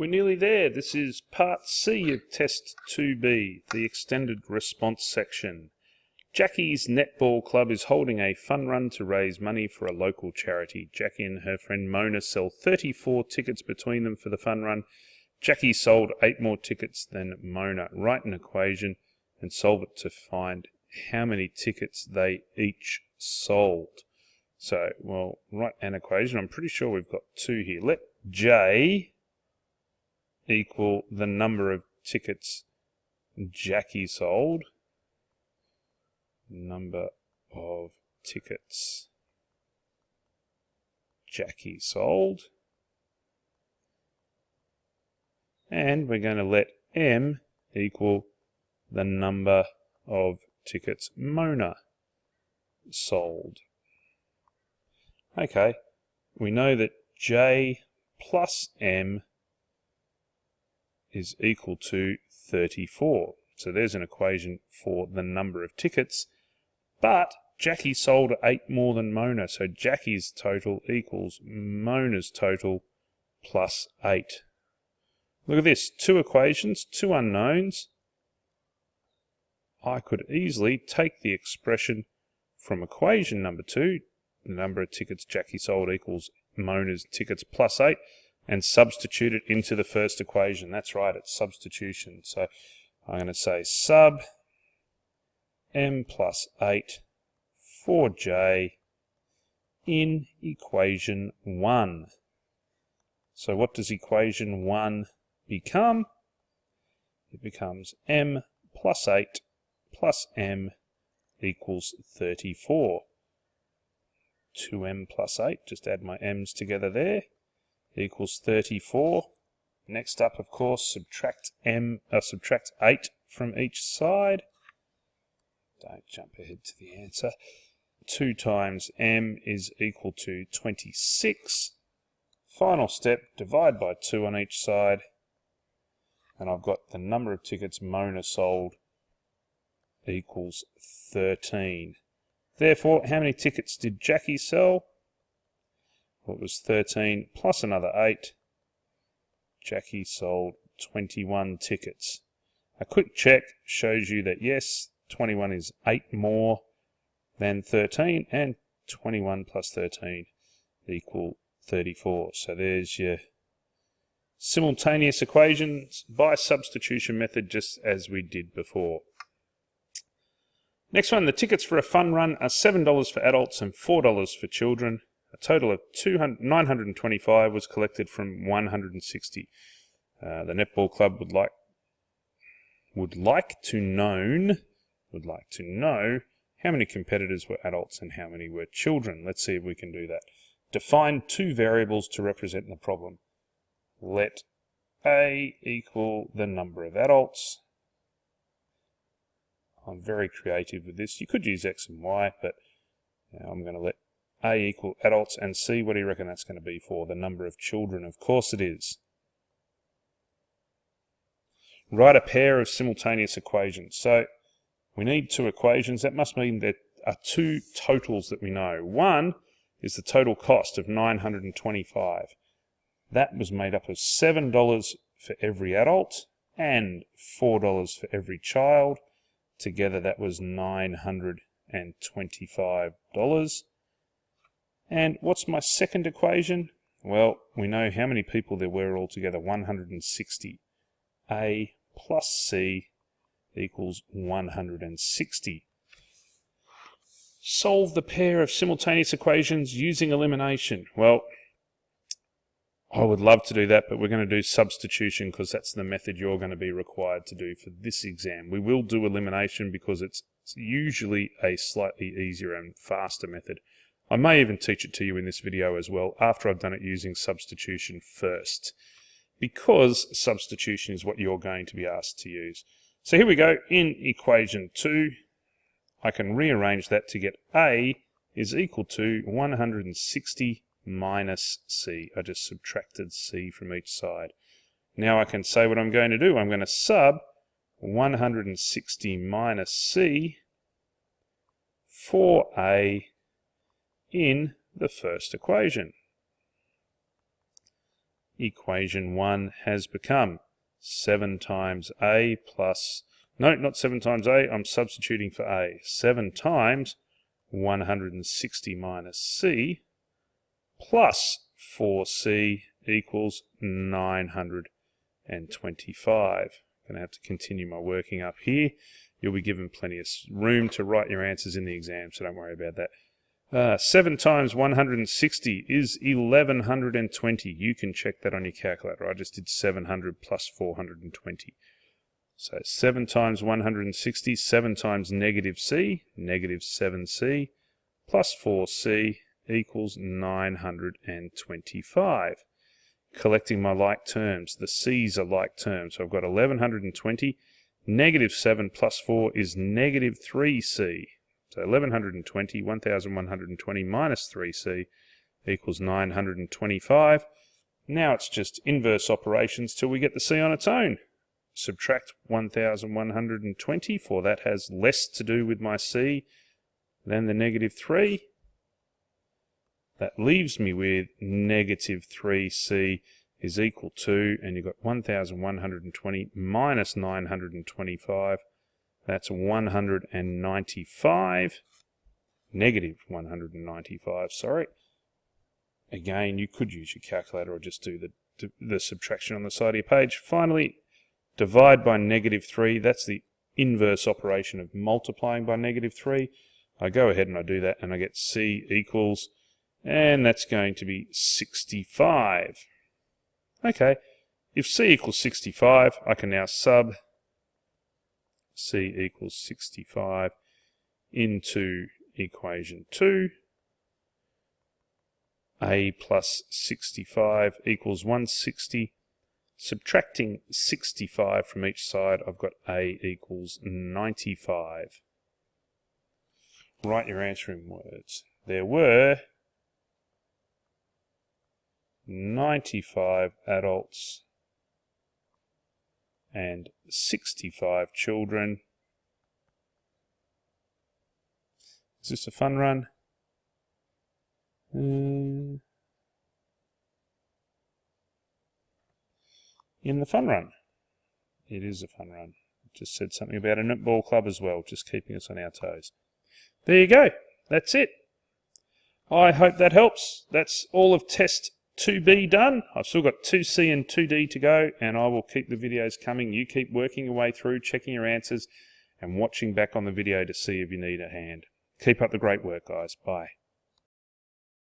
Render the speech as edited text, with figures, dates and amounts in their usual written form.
We're nearly there. This is part C of test 2B, the extended response section. Jackie's netball club is holding a fun run to raise money for a local charity. Jackie and her friend Mona sell 34 tickets between them for the fun run. Jackie sold 8 more tickets than Mona. Write an equation and solve it to find how many tickets they each sold. So, well, write an equation. I'm pretty sure we've got 2 here. Let J equal the number of tickets Jackie sold. Number of tickets Jackie sold. And we're going to let M equal the number of tickets Mona sold. Okay, we know that J plus M is equal to 34. So there's an equation for the number of tickets. But Jackie sold 8 more than Mona, so Jackie's total equals Mona's total plus 8. Look at this, 2 equations, 2 unknowns. I could easily take the expression from equation number 2, the number of tickets Jackie sold equals Mona's tickets plus 8, and substitute it into the first equation. That's right, it's substitution. So I'm going to say sub M plus 8 for J in equation 1. So what does equation 1 become? It becomes M plus 8 plus M equals 34. 2M plus 8, just add my M's together there, equals 34. Next up, of course, subtract 8 from each side. Don't jump ahead to the answer. 2 times M is equal to 26. Final step, divide by 2 on each side. And I've got the number of tickets Mona sold equals 13. Therefore, how many tickets did Jackie sell? Well, it was 13 plus another 8. Jackie sold 21 tickets. A quick check shows you that yes, 21 is 8 more than 13, and 21 plus 13 equal 34. So there's your simultaneous equations by substitution method, just as we did before. Next one, the tickets for a fun run are $7 for adults and $4 for children. A total of 925 was collected from 160. The netball club would like to know how many competitors were adults and how many were children. Let's see if we can do that. Define 2 variables to represent the problem. Let A equal the number of adults. I'm very creative with this. You could use X and Y, but I'm going to let A equal adults and C. What do you reckon that's going to be for? The number of children. Of course it is. Write a pair of simultaneous equations. So we need 2 equations. That must mean there are 2 totals that we know. One is the total cost of $925. That was made up of $7 for every adult and $4 for every child. Together that was $925. And what's my second equation? Well, we know how many people there were altogether, 160. A plus C equals 160. Solve the pair of simultaneous equations using elimination. Well, I would love to do that, but we're going to do substitution because that's the method you're going to be required to do for this exam. We will do elimination because it's usually a slightly easier and faster method. I may even teach it to you in this video as well after I've done it using substitution first, because substitution is what you're going to be asked to use. So here we go. In equation 2, I can rearrange that to get A is equal to 160 minus C. I just subtracted C from each side. Now I can say what I'm going to do. I'm going to sub 160 minus C for A in the first equation. equation 1 has become 7 times a plus, no, not 7 times a, I'm substituting for a. 7 times 160 minus c plus 4c equals 925. Going to have to continue my working up here. You'll be given plenty of room to write your answers in the exam, so don't worry about that. 7 times 160 is 1120. You can check that on your calculator. I just did 700 plus 420. So 7 times 160, 7 times negative c, negative 7c, plus 4c equals 925. Collecting my like terms. The c's are like terms. So I've got 1120. Negative 7 plus 4 is negative 3c. So 1120, 1120 minus 3c equals 925. Now it's just inverse operations till we get the c on its own. Subtract 1120, for that has less to do with my c than the negative 3. That leaves me with negative 3c is equal to, and you've got 1120 minus 925. That's 195, negative 195, sorry. Again, you could use your calculator or just do the subtraction on the side of your page. Finally, divide by negative 3. That's the inverse operation of multiplying by negative 3. I go ahead and I do that, and I get c equals, and that's going to be 65. Okay, if c equals 65, I can now sub c equals 65 into equation 2. A plus 65 equals 160. Subtracting 65 from each side, I've got a equals 95. Write your answer in words. There were 95 adults and 65 children. Is this a fun run? In the fun run. It is a fun run. Just said something about a netball club as well, just keeping us on our toes. There you go. That's it. I hope that helps. That's all of test 2B done. I've still got 2C and 2D to go, and I will keep the videos coming. You keep working your way through, checking your answers, and watching back on the video to see if you need a hand. Keep up the great work, guys. Bye.